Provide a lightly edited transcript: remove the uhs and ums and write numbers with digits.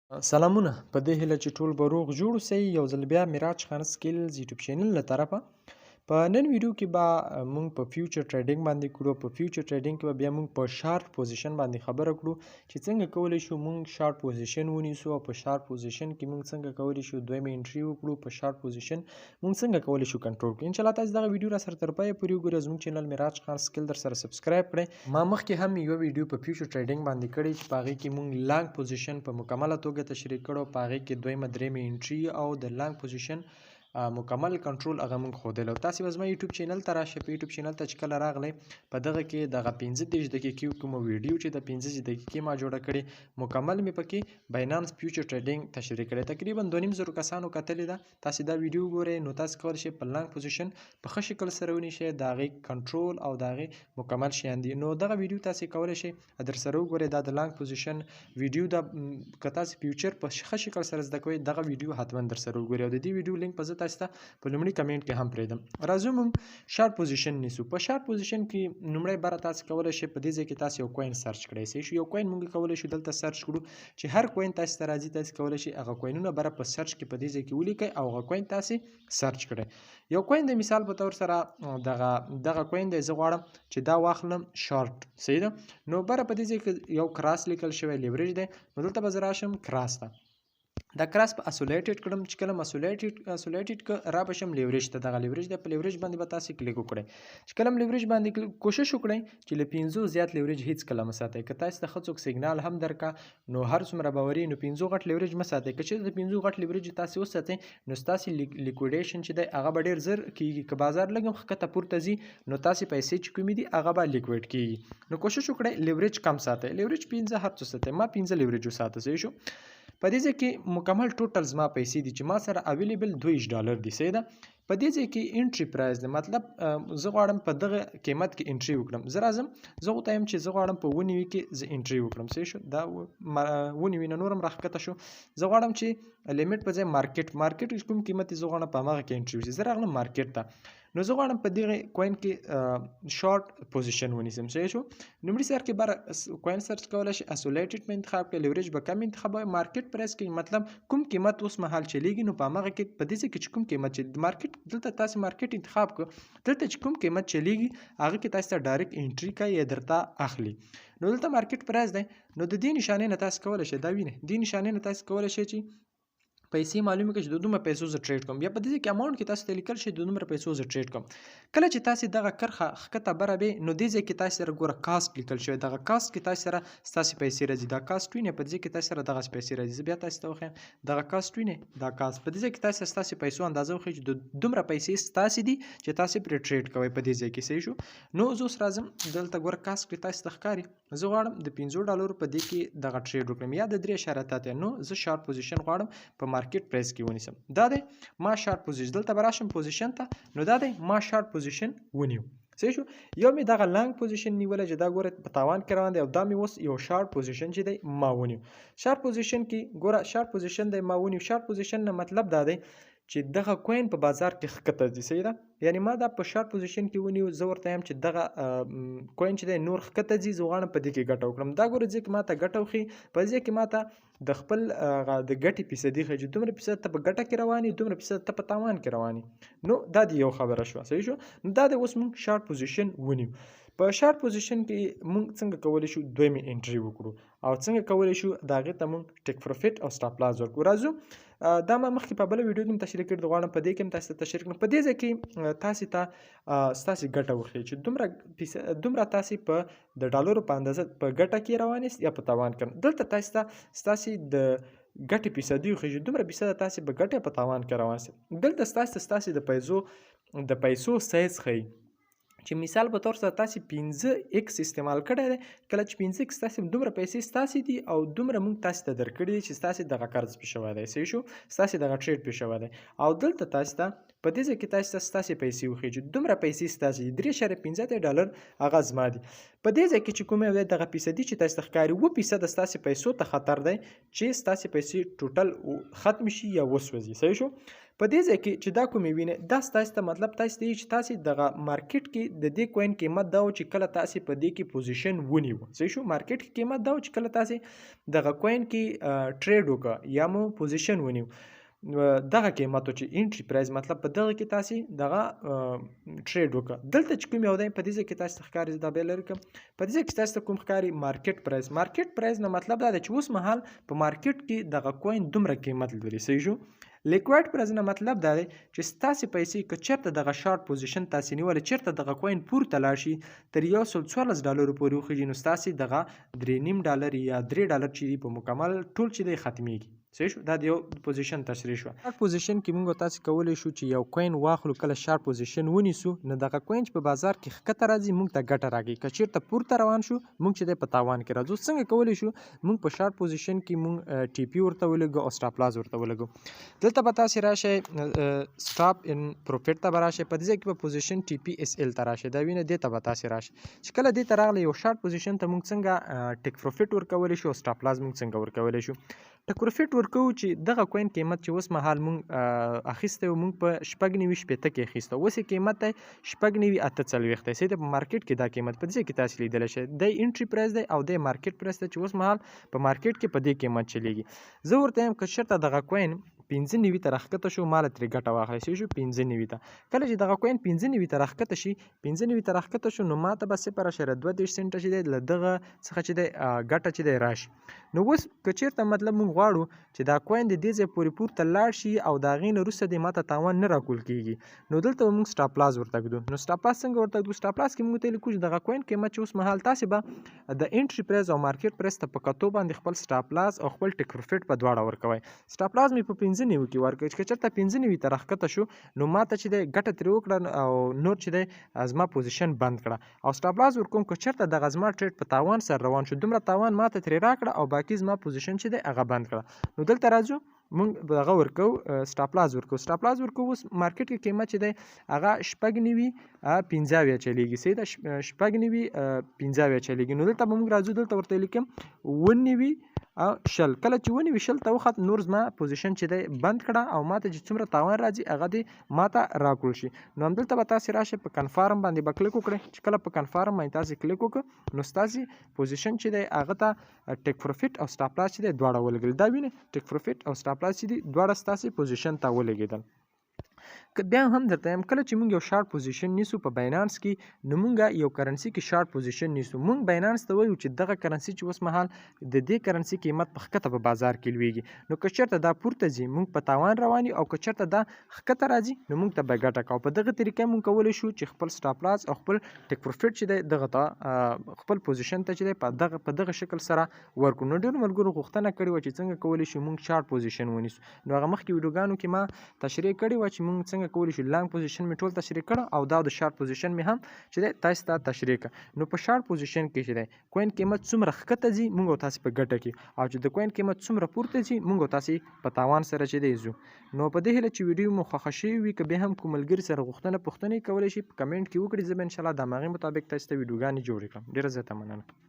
سلامونه په دې هیله چې ټول به روغ جوړ اوسئ. یو ځل بیا معراج خان سکلز یوټیوب چینل له طرفه په نن ویډیو کې به موږ په فیوچر ټریډینګ باندې کړو. په فیوچر ټریډینګ کې به بیا موږ په شارټ پوزیشن باندې خبره کړو چې څنګه کولی شو موږ شارټ پوزیشن ونیسو او په شارټ پوزیشن کې موږ څنګه کولی شو دویمه انټري وکړو. په شارټ پوزیشن موږ څنګه کولی شو کنټرول کړو. ان شاء الله تاسو دغه ویډیو را سره تر پایه پورې وګورئ. زموږ چینل معراج خان سکل در سره سبسکرایب کړئ. ما مخکې هم یو ویډیو په فیوچر ټریډینګ باندې کړی چې په هغې کې موږ لانګ پوزیشن په مکمله توګه تشریح کړو. په هغې کې دویمه درېمه انټري او د لانګ پوزیشن مکمل کنټرول هغه موږ ښودلی. تاسې به زما یوټیوب چینل ته راشئ. په یوټیوب چینل ته چې کله راغلی په دغه کې دغه 15 دقیقې کومه ویډیو چې د 15 دقیقې ما جوړه کړې مکمل مې پکې باینانس فیوچر ټریډینګ تشریح کړی. تقریبا 2500 کسانو کتلې ده. تاسې دا ویډیو ګورئ نو تاسې کولی شئ په لانګ پوزیشن په ښه شکل سره ونیسئ. د هغې کنټرول او د هغې مکمل شیان دي. نو دغه ویډیو تاسې کولی شئ در سره وګورئ. دا د لانګ پوزیشن ویډیو ده. که تاسې فیوچر په ښه شکل سره زده کوئ دغه ویډیو حتما در سره وګورئ او د دې ویډیو لینک به زه تاسې ته په لومړي کمنټ کې هم پرېږدم. راځو موږ شارټ پوزیشن نیسو. په شارټ پوزیشن کې لومړی بره تاسې کولی شئ په دې ځای کې تاسې یو کوین سرچ کړئ. صحیح شو. یو کوین موږ کولی شو دلته سرچ کړو چې هر کوین تاسې ته راځي تاسې کولی شئ هغه کوینونه بره په سرچ کې په دې ځای کې ولیکئ او هغه کوین تاسې سرچ کړئ. یو کوین د مثال په طور سره دغه کوین دی. زه غواړم چې دا واخلم شارټ. صحیح ده. نو بره په دې ځای کې یو کراس لیکل شوی لیوریج دی. نو دلته به زه راشم کراس ته. دا کراس په اسولیټډ کړم. چې کله اسولیټډ ک را بشم لیوریج ته. دغه لیوریج دی. په لیوریج باندې به تاسې کلیک وکړئ. چې کله لیوریج باندې کوشش وکړئ چې له 5 زیات لیوریج هیڅ کله مه ساتئ. که تاسې ته ښه څوک سیګنال هم درکا نو هر څومره باوري نو 5 غټ لیوریج مه ساتئ. که چېرته د 5 غټ لیوریج تاسې وساتئ نو ستاسې لیکویډیشن چې دی هغه به ډېر زر کېږي. که بازار لږ هم ښکته پورته ځي نو تاسې پیسې چې کومې دي هغه به لیکویډ کېږي. نو کوشش وکړئ لیوریج کم ساتئ. لیوریج 15 هر څه ساتئ. ما 15 لیوریج وساته. صحیح شو. په دې ځای کې مکمل ټوټل زما پیسې دي چې ما سره اویلیبل $2 دي. صحیح ده. په دې ځای کې انټري پرایس دی. مطلب زه غواړم په دغه قیمت کې انټري وکړم. زه راځم زه غوته یم چې زه غواړم په 9 کې زه انټري وکړم. صحیح شو. دا 9 نه نور هم راښکته شو. زه غواړم چې لیمټ په ځای مارکیټ کوم قیمت زه غواړم په هماغه کې انټري وشي. زه راغلم مارکیټ ته. نو زه غواړم په دغه کوین کې شارټ پوزیشن ونیسم. صحیح شو. لومړي سر کې بره کوین سرچ کولی شي. اسولیټډ مې انتخاب کړئ. لیوریج به کم انتخابوئ. مارکیټ پرایس کې مطلب کوم قیمت اوس مهال چلیږي نو په هماغه کې په دې ځای کې چې کوم قیمت چې مارکیټ دلته تاسې مارکیټ انتخاب کړو. دلته چې کوم قیمت چلیږي هغه کې تاسې ته ډایرکټ انټري کوي یا درته اخلي. نو دلته مارکیټ پرایس دی. نو د دې نشانې نه تاسې کولی شئ دا وینئ. دې نشانې نه تاسې کولی شئ چې پیسې معلومه کړئ چې د دومره پیسو زه ټریډ کوم. بیا په دې کې اماونټ کې تاسو ته لیکل شي د دومره پیسو زه ټریډ کوم. کله چې تاسې دغه کرښه ښکته بره وي نو دې ځای کې تاسې سره ګوره کاسټ لیکل شوی. دغه کاسټ کې تاسې سره ستاسې پیسې راځي. دا کاسټ وینئ. په دې ځای کې تاسې سره دغسې پیسې راځي. زه بیا تاسې ته وښیم. دغه کاسټ وینئ. دا کاسټ په دې ځای کې تاسې ستاسې پیسو اندازه وښیي چې د دومره پیسې ستاسې دي چې تاسې پرې ټریډ کوئ په دې ځای کې. صحیح شو. نو زه اوس راځم دلته ګوره کاسټ کې تاسې ته ښکاري. زه غواړم د $15 په دې کې دغه ټریډ وکړم یا د 3.3. نو زه شارټ پوزیشن غواړم په مارکیټ پرایس کې ونیسم. دا دی ما شارټ پوزیشن. دلته به راشم پوزیشن ته. نو دا دی ما شارټ پوزیشن ونیو. صحیح شو. یو مې دغه لانګ پوزیشن نیولی چې دا ګوره په تاوان کې روان دی او دا مې اوس یو شارټ پوزیشن چې دی ما ونیو. شارټ پوزیشن کې ګوره شارټ پوزیشن دی ما ونیو. شارټ پوزیشن نه مطلب دا دی چې دغه کوین په بازار کې ښکته ځي. صحیح ده. یعنی ما دا په شارټ پوزیشن کې ونیو. زه ورته یم چې دغه کوین چې دی نور ښکته ځي. زه غواړم په دې کې ګټه وکړم. دا ګوره ځکه ما ته ګټه وښیي. په دې کې ما ته د خپل د ګټې فیصدي ښیي چې دومره فیصد ته په ګټه کې رواني دومره فیصد ته په تاوان کې رواني. نو دا د یو خبره شوه. صحیح شو. نو دا د اوس موږ شارټ پوزیشن ونیو. په شارټ پوزیشن کې موږ څنګه کولی شو دویمې انټري وکړو او څنګه کولی شو د هغې ته موږ ټیک پروفیټ او سټاپ لاس ورکړو. راځو دا ما مخکې په بله ویډیو کې هم تشریح کړي. غواړم په دې کې هم تاسې ته تشریح کړم. په دې ځای کې تاسې ته ستاسې ګټه وښیي چې دومره تاسې په د ډالرو په اندازه په ګټه کې روان یاست یا په تاوان کې. دلته تاسې ته ستاسې د ګټې فیصدي وښیي چې دومره فیصده تاسې په ګټه په تاوان کې روان یاست. دلته ستاسې د پیسو سایز ښیي چې مثال په طور سره تاسې 5x استعمال کړی دی. کله چې 5x تاسې دومره پیسې ستاسې دي او دومره موږ تاسې ته درکړي دي چې ستاسې دغه قرض پې شوی دی. صحیح شو. ستاسې دغه ټریډ پې شوی دی او دلته تاسې ته په دې ځای کې تاسو ته ستاسې پیسې وخیږي دومره پیسې ستاسې 3.15 ډالر هغه زما دي په دې ځای کې چې کوم یو دی دغه فیصدي چې تاسو ته ښکاري 2% ستاسې پیسو ته خطر دی چې ستاسې پیسې ټوټل ختم شي یا وسوځي صحیح شو په دې ځای کې چې دا کومې وینې دا ستاسې ته مطلب تاسو ته چې تاسې دغه مارکیټ کې د دې کوین قیمت دا و چې کله تاسې په دې کې پوزیشن ونیو صحیح شو مارکیټ کې قیمت دا و چې کله تاسې دغه کوین کې ټریډ وکړه یا مو پوزیشن ونیو دغه قیمت چې انټری پرایز مطلب په دغه کې تاسې دغه ټریډ وکړه دلته چې کوم یو دی په دې ځای کې تاسو ته ښکاري دا بیا لرې کړم په دې ځای کې تاسو ته کوم ښکاري مارکیټ پرایز نه مطلب دا دی چې اوس مهال په مارکیټ کې دغه کوین دومره قیمت لري صحیح شو لیکوایډ پرایز نه مطلب دا دی چې ستاسې پیسې که چېرته دغه شارټ پوزیشن تاسې نیولې چېرته دغه کوین پورته لاړ شي تر 114 ډالرو پورې وخیږي نو ستاسې دغه 3.5 ډالر یا 3 ډالر چې دي په مکمل ټول چې دی ختمیږي صحیح شو دا د یو پوزیشن تشریح شو شارټ پوزیشن کې موږ تاسو کولی شو چې یو کوین واخلو کله شارټ پوزیشن ونیسو نو دغه کوین چې په بازار کې ښکته راځي موږ ته ګټه راکړي که چېرته پورته روان شو موږ چې دی په تاوان کې راځو څنګه کولی شو موږ په شارټ پوزیشن کې موږ ټي پی ورته ولګو او سټاپ لاس ورته ولګو دلته به تاسې راشئ سټاپ ان پروفیټ ته به راشئ په دې ځای کې به پوزیشن ټي پی اس ال ته راشئ دا وینه دې ته به تاسې راشئ چې کله دې ته راغلی یو شارټ پوزیشن ته موږ څنګه ټیک پروفیټ ورکولی شو او سټاپ لاس موږ څنګه ورکولی شو ټیک پروفیټ ورکوو چې دغه کوین قیمت چې اوس مهال موږ اخیستی و موږ په 9.90 کې اخیسته اوس یې قیمت دی 9.48 دی صحیح ده په مارکیټ کې دا قیمت په دې کې تاسې لیدلی شئ دی انټري پرایس دی او دی مارکیټ پرایس دی چې اوس مهال په مارکیټ کې په دې قیمت چلیږي زه ورته یم که چېرته دغه کوین 95 ته راښکته شو ماله ترې ګټه واخلی صحیح شو 95 ته کله چې دغه کوین 95 ته راښکته شي 95 ته راښکته شو نو ماته به 0.32 سنټه چې دی له دغه څخه چې دی ګټه چې دی راشي نو اوس که چېرته مطلب موږ غواړو چې دا کوین د دې ځای پورې پورته لاړ شي او د هغې نه وروسته دې ماته تاوان نه راکول کېږي نو دلته به موږ سټاپ لاس ورته ږدو نو سټاپ لاس څنګه ورته ږدو سټاپ لاس کې موږ ته لیکو چې دغه کوین قیمت چې اوس مهال تاسې به د انټري پرایز او مارکیټ پرایز ته په کتو باندې خپل سټاپ لاس او خپل ټیک پروفیټ په دواړه ورکوئ سټاپ لاس مې په 95 کې ورکړی که چېرته 95 ته راښکته شو نو ماته چې دی ګټه ترې وکړه او نور چې دی زما پوزیشن بند کړه او سټاپ لاس ورکوم که چېرته دغه زما ټریډ په تاوان سره روان شو دومره تاوان ماته ترې راکړه او باقي زما پوزیشن چې دی هغه بند کړه نو دلته راځو موږ دغه ورکو سټاپ لاس ورکو اوس مارکیټ کې قیمت چې دی هغه 9.15 چلیږي صحیح ده 9.15 چلیږي نو دلته به موږ راځو دلته ورته لیکم 9 او شل کله چې ونیوي شل ته وخت نور زما پوزیشن چې دی بند کړه او ماته چې څومره تاوان راځي هغه دې ماته راکړل شي نو همدلته به تاسې راشئ په کنفارم باندې به کلیک وکړئ چې کله په کنفارم باندې تاسې کلیک وکړه نو ستاسې پوزیشن چې دی هغه ته ټیک پروفیټ او سټاپ لاس چې دی دواړه ولګېدل دا وینئ ټیک پروفیټ او سټاپ لاس چې دي دواړه ستاسې پوزیشن ته ولګېدل بیا هم درته یم کله چې موږ یو شارټ پوزیشن نیسو په باینانس کې نو موږ یو کرنسي کې شارټ پوزیشن نیسو موږ باینانس ته وایو چې دغه کرنسي چې اوس مهال د دې کرنسي قیمت په ښکته په بازار کې لویږي نو که چېرته دا پورته ځي موږ په تاوان روان یو او که چېرته دا ښکته راځي نو موږ ته به ګټه کوو په دغه طریقه موږ کولی شو چې خپل سټاپ لاس او خپل ټیک پروفیټ چې دی دغه ته خپل پوزیشن ته چې دی په دغه شکل سره ورکړو نو ډېرو ملګرو غوښتنه کړې وه چې څنګه کولی شو موږ شارټ پوزیشن ونیسو نو هغه مخکې ویډیوګانو کې ما تشریح کړې وه چې موږ څنګه کولی شو لانګ پوزیشن مې ټول تشریح کړه او دا د شارټ پوزیشن مې هم چې دی تاسو ته تشریح کړه نو په شارټ پوزیشن کې چې دی کوین قیمت څومره ښکته ځي موږ او تاسې په ګټه کې او چې د کوین قیمت څومره پورته ځي موږ او تاسې په تاوان سره چې دی ځو نو په دې هیله چې ویډیو مو خوښه شوې وي که بیا هم کوم ملګري سره پوښتنې کولی شي په کمنټ کې وکړي زه به انشاءالله د هماغې مطابق تاسو ته ویډیوګانې جوړې کړم ډېره زیاته مننه